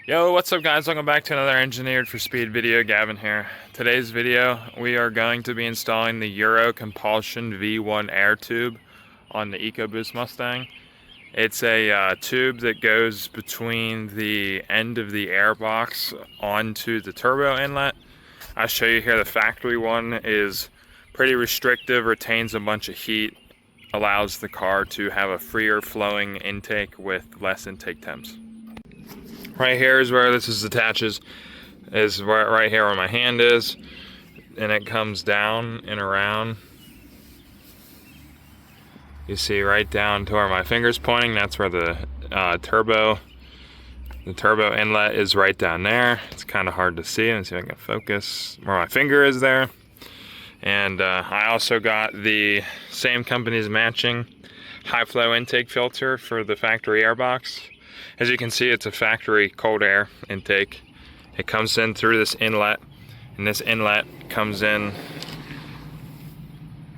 Yo, what's up guys? Welcome back to another Engineered for Speed video. Gavin here. Today's video, we are going to be installing the Eurocompulsion V1 air tube on the EcoBoost Mustang. It's a tube that goes between the end of the air box onto the turbo inlet. I'll show you here the factory one is pretty restrictive, retains a bunch of heat, allows the car to have a freer flowing intake with less intake temps. Right here is where this attaches, is right here where my hand is, and it comes down and around. You see right down to where my finger's pointing, that's where the turbo inlet is, right down there. It's kind of hard to see. Let's see if I can focus where my finger is there. And I also got the same company's matching high flow intake filter for the factory airbox. As you can see, it's a factory cold air intake. It comes in through this inlet, and this inlet comes in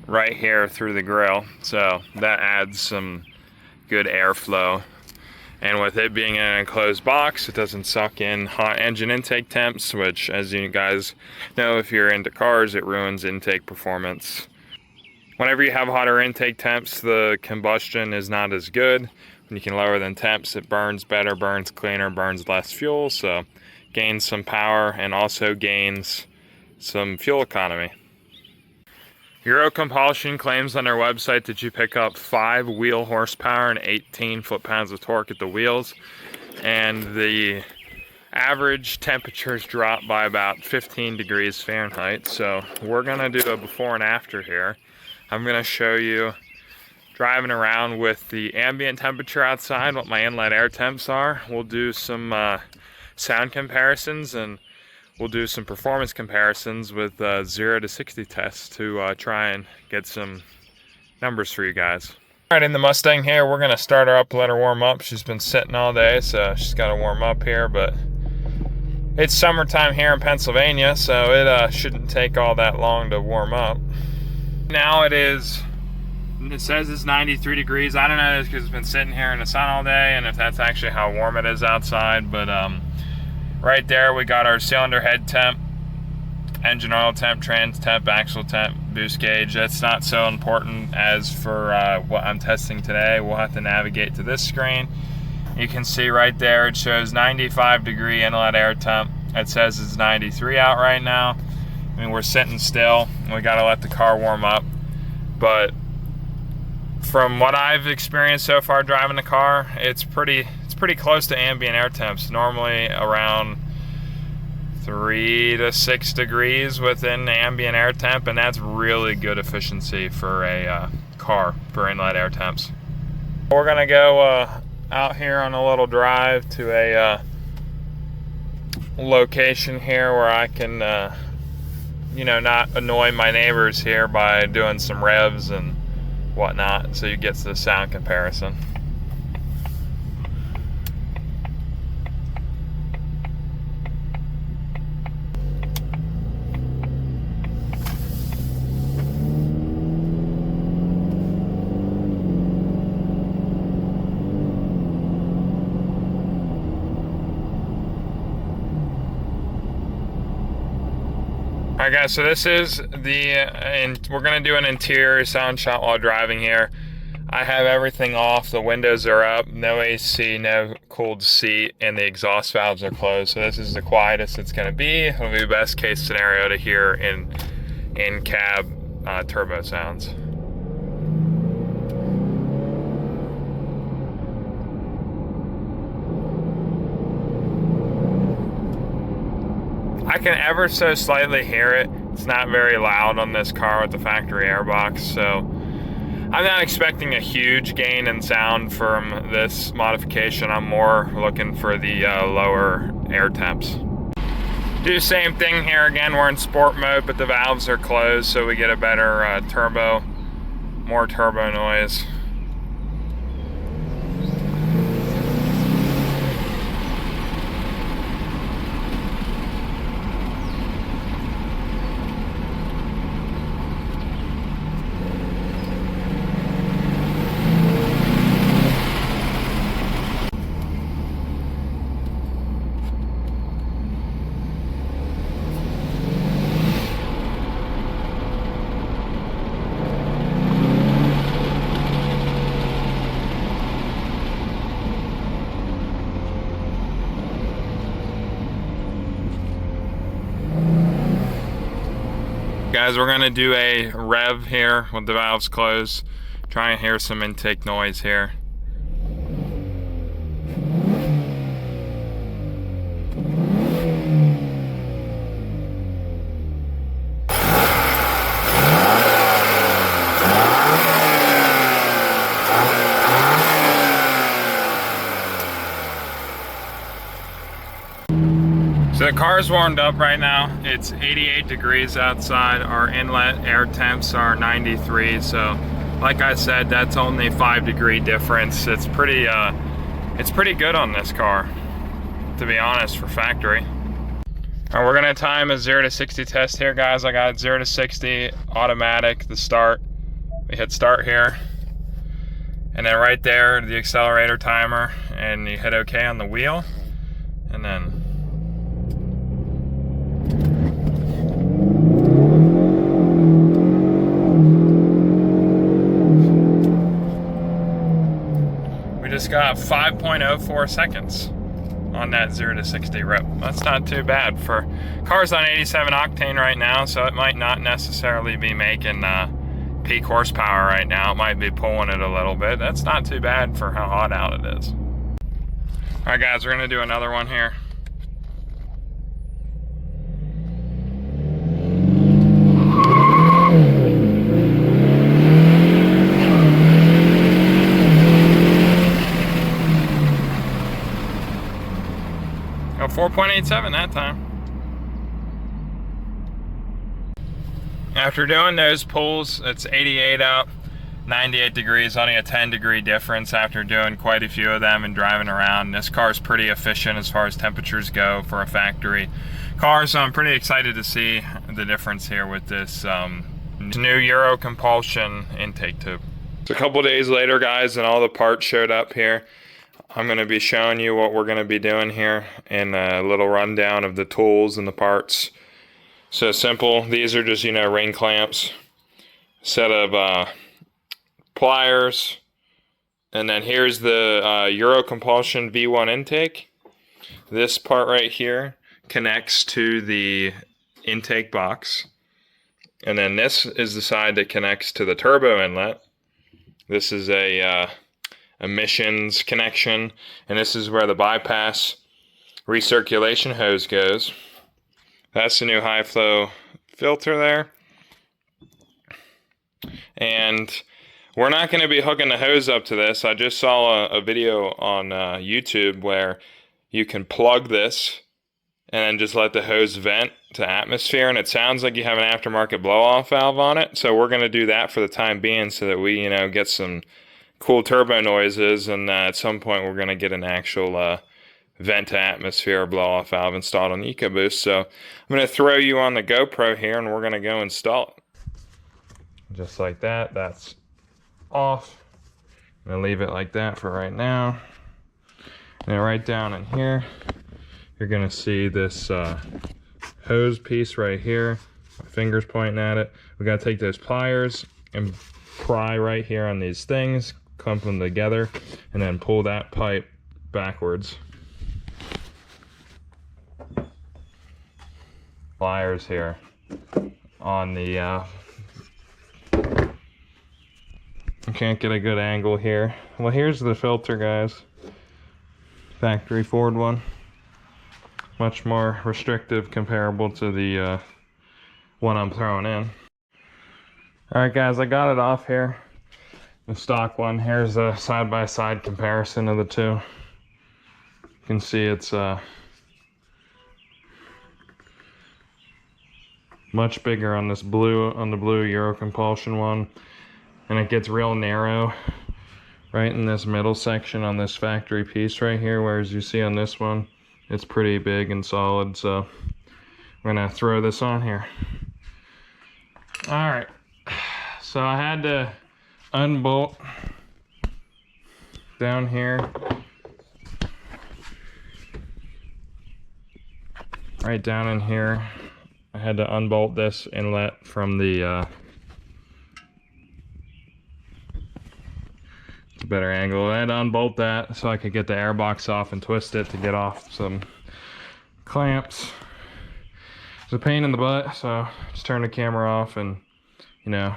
right here through the grill. So that adds some good airflow. And with it being in an enclosed box, it doesn't suck in hot engine intake temps, which, as you guys know, if you're into cars, it ruins intake performance. Whenever you have hotter intake temps, the combustion is not as good. When you can lower the temps, it burns better, burns cleaner, burns less fuel, so gains some power and also gains some fuel economy. Eurocompulsion claims on their website that you pick up 5 wheel horsepower and 18 foot-pounds of torque at the wheels, and the average temperatures drop by about 15 degrees Fahrenheit. So we're gonna do a before and after here. I'm gonna show you driving around with the ambient temperature outside, what my inlet air temps are. We'll do some sound comparisons, and we'll do some performance comparisons with 0 to 60 tests to try and get some numbers for you guys. All right, in the Mustang here, we're gonna start her up, let her warm up. She's been sitting all day, so she's gotta warm up here, but it's summertime here in Pennsylvania, so it shouldn't take all that long to warm up. Now it says it's 93 degrees. I don't know, because it's been sitting here in the sun all day, and if that's actually how warm it is outside, but right there we got our cylinder head temp, engine oil temp, trans temp, axle temp, boost gauge. That's not so important as for what I'm testing today. We'll have to navigate to this screen. You can see right there it shows 95 degree inlet air temp. It says it's 93 out right now. I mean, we're sitting still, and we gotta let the car warm up. But from what I've experienced so far driving the car, it's pretty close to ambient air temps. Normally around 3 to 6 degrees within the ambient air temp, and that's really good efficiency for a car for inlet air temps. We're gonna go out here on a little drive to a location here where I can not annoy my neighbors here by doing some revs and whatnot, so you get the sound comparison. Alright guys, so this is we're going to do an interior sound shot while driving here. I have everything off, the windows are up, no AC, no cooled seat, and the exhaust valves are closed. So this is the quietest it's going to be. It'll be the best case scenario to hear in-cab turbo sounds. I can ever so slightly hear it. It's not very loud on this car with the factory airbox, so I'm not expecting a huge gain in sound from this modification. I'm more looking for the lower air temps. Do the same thing here again. We're in sport mode, but the valves are closed, so we get a better more turbo noise. guys, we're gonna do a rev here with the valves closed. Try and hear some intake noise here. So the car's warmed up right now. It's 88 degrees outside. Our inlet air temps are 93. So like I said, that's only a 5-degree difference. It's pretty good on this car, to be honest, for factory. All right, we're gonna time a 0 to 60 test here, guys. I got 0 to 60 automatic, the start. We hit start here. And then right there, the accelerator timer, and you hit OK on the wheel. And then just got 5.04 seconds on that 0 to 60 rip. That's not too bad for cars on 87 octane right now, so it might not necessarily be making peak horsepower right now. It might be pulling it a little bit. That's not too bad for how hot out it is. All right, guys, we're gonna do another one here. Oh, 4.87 that time. After doing those pulls, it's 88 up, 98 degrees, only a 10-degree difference after doing quite a few of them and driving around. This car is pretty efficient as far as temperatures go for a factory car, so I'm pretty excited to see the difference here with this new Eurocompulsion intake tube. So a couple days later, guys, and all the parts showed up here. I'm going to be showing you what we're going to be doing here in a little rundown of the tools and the parts. So simple, these are just, ring clamps, set of pliers, and then here's the Eurocompulsion V1 Intake. This part right here connects to the intake box, and then this is the side that connects to the turbo inlet. This is a emissions connection, and this is where the bypass recirculation hose goes. That's the new high flow filter there. And we're not going to be hooking the hose up to this. I just saw a video on YouTube where you can plug this and then just let the hose vent to atmosphere, and it sounds like you have an aftermarket blow-off valve on it. So we're going to do that for the time being so that we get some cool turbo noises, and at some point we're going to get an actual vent to atmosphere blow-off valve installed on the EcoBoost. So I'm going to throw you on the GoPro here, and we're going to go install it. Just like that. That's off. I'm going to leave it like that for right now. And then right down in here, you're going to see this hose piece right here. My finger's pointing at it. We got to take those pliers and pry right here on these things, clump them together, and then pull that pipe backwards. Pliers here on the I can't get a good angle here. Well, here's the filter, guys. Factory Ford one. Much more restrictive comparable to the one I'm throwing in. Alright, guys, I got it off here. The stock one. Here's a side-by-side comparison of the two. You can see it's much bigger on this blue, on the blue Eurocompulsion one, and it gets real narrow right in this middle section on this factory piece right here, whereas you see on this one it's pretty big and solid. So we're gonna throw this on here. All right, so I had to unbolt down here, right down in here. I had to unbolt this inlet from the it's a better angle. I had to unbolt that so I could get the airbox off and twist it to get off some clamps. was a pain in the butt, so just turned the camera off and, you know,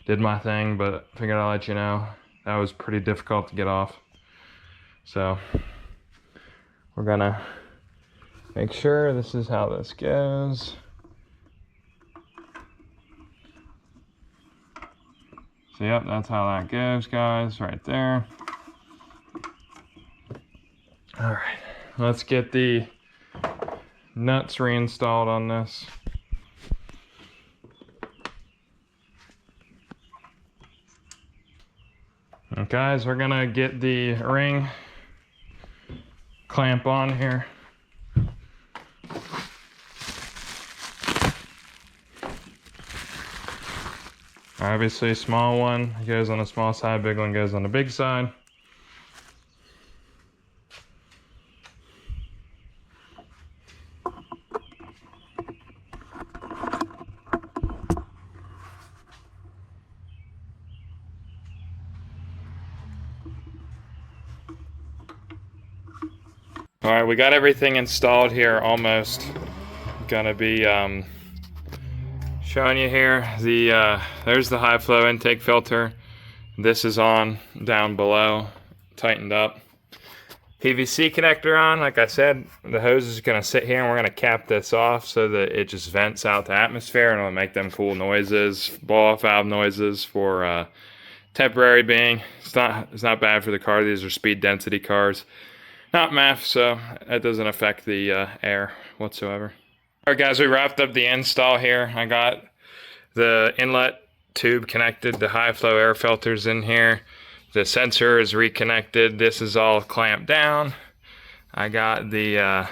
did my thing, but figured I'd let you know. That was pretty difficult to get off. So we're gonna make sure this is how this goes. So yep, that's how that goes, guys, right there. All right, let's get the nuts reinstalled on this. And guys, we're gonna get the ring clamp on here. Obviously, small one goes on the small side, big one goes on the big side. All right, we got everything installed here almost. Gonna be showing you here the there's the high flow intake filter. This is on down below, tightened up. PVC connector on. Like I said, the hose is gonna sit here and we're gonna cap this off so that it just vents out the atmosphere and it'll make them cool noises, blow off valve noises for temporary being. It's not bad for the car. These are speed density cars. Not MEF, so that doesn't affect the air whatsoever. All right, guys, we wrapped up the install here. I got the inlet tube connected, the high flow air filters in here. The sensor is reconnected. This is all clamped down. I got the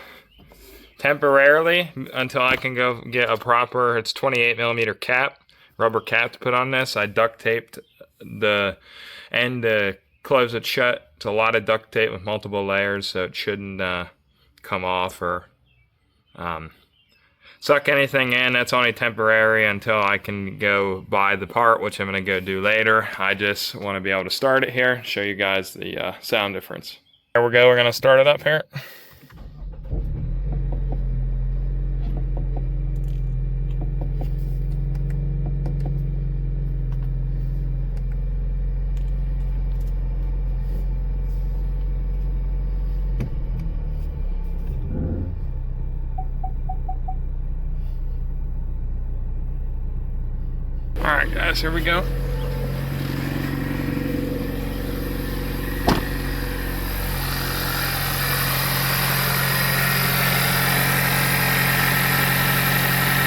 temporarily until I can go get a proper, it's 28mm cap, rubber cap to put on this. I duct taped the end to close it shut. It's a lot of duct tape with multiple layers, so it shouldn't come off or suck anything in. That's only temporary until I can go buy the part, which I'm going to go do later. I just want to be able to start it here, show you guys the sound difference. There we go, we're going to start it up here. Alright guys, here we go.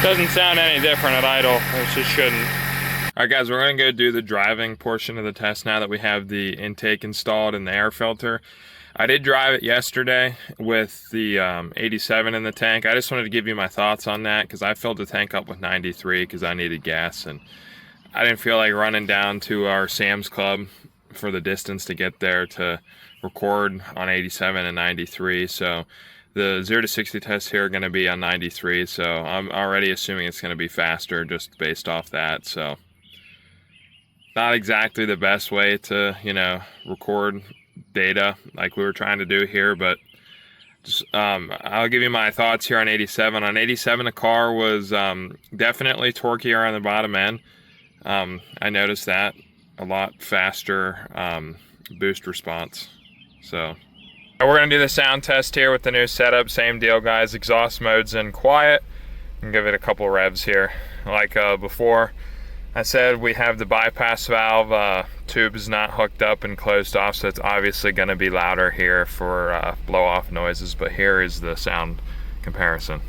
Doesn't sound any different at idle, it just shouldn't. Alright guys, we're going to go do the driving portion of the test now that we have the intake installed and the air filter. I did drive it yesterday with the 87 in the tank. I just wanted to give you my thoughts on that because I filled the tank up with 93 because I needed gas and I didn't feel like running down to our Sam's Club for the distance to get there to record on 87 and 93. So the 0 to 60 tests here are going to be on 93. So I'm already assuming it's going to be faster just based off that. So not exactly the best way to, you know, record data like we were trying to do here, but just, I'll give you my thoughts here on 87. On 87, the car was definitely torqueier on the bottom end. I noticed that a lot faster boost response. So we're gonna do the sound test here with the new setup. Same deal, guys. Exhaust mode's in quiet. And give it a couple revs here. Like before I said, we have the bypass valve tube is not hooked up and closed off, so it's obviously going to be louder here for blow off noises, but here is the sound comparison.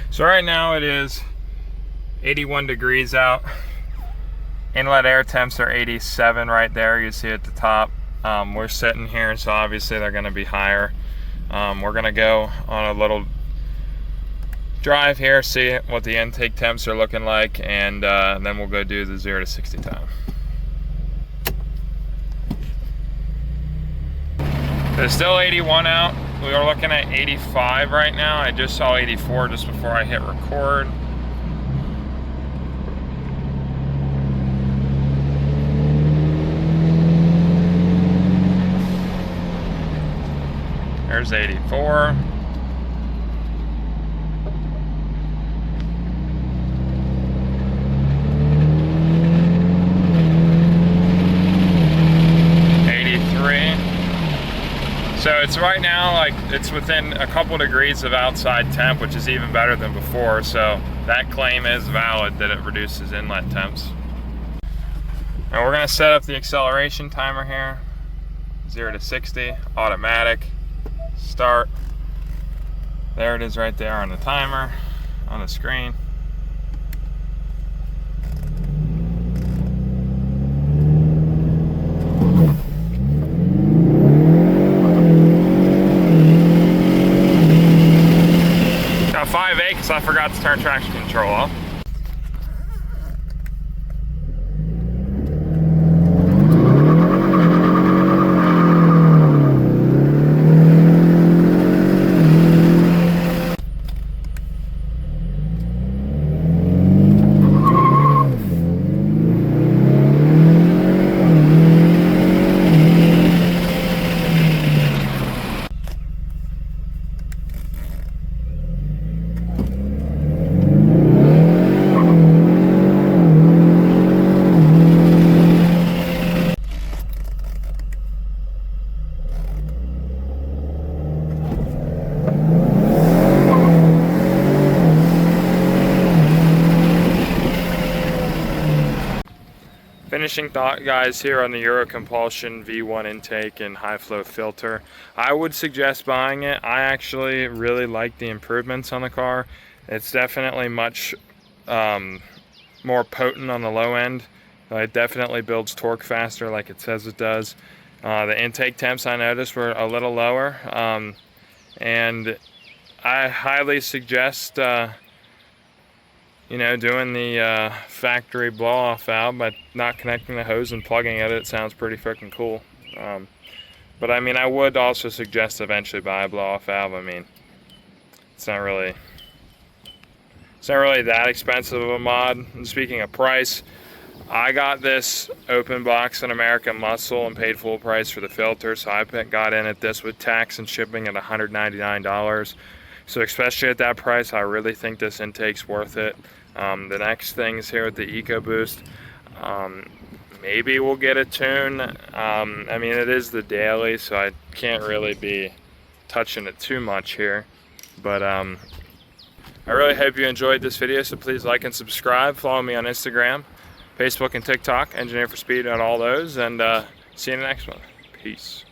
So right now it is 81 degrees out. Inlet air temps are 87 right there, you see at the top. We're sitting here, so obviously they're going to be higher. We're going to go on a little drive here, see what the intake temps are looking like, and then we'll go do the 0 to 60 time. It's still 81 out. We are looking at 85 right now. I just saw 84 just before I hit record. There's 84. So it's right now, like, it's within a couple degrees of outside temp, which is even better than before. So that claim is valid that it reduces inlet temps. Now we're gonna set up the acceleration timer here. 0 to 60, automatic, start. There it is right there on the timer, on the screen. Now 5A, because I forgot to turn traction control off. Finishing thought, guys, here on the Eurocompulsion V1 Intake and high flow filter. I would suggest buying it. I actually really like the improvements on the car. It's definitely much more potent on the low end. It definitely builds torque faster like it says it does. The intake temps I noticed were a little lower. And I highly suggest you know, doing the factory blow-off valve by not connecting the hose and plugging it. It sounds pretty freaking cool. But I mean, I would also suggest eventually buy a blow-off valve. I mean, it's not really that expensive of a mod. And speaking of price, I got this open box in American Muscle and paid full price for the filter, so I got in at this with tax and shipping at $199. So especially at that price, I really think this intake's worth it. The next things here with the EcoBoost, maybe we'll get a tune. I mean, it is the daily, so I can't really be touching it too much here. But I really hope you enjoyed this video, so please like and subscribe. Follow me on Instagram, Facebook, and TikTok, EngineeredForSpeed on all those, and see you in the next one. Peace.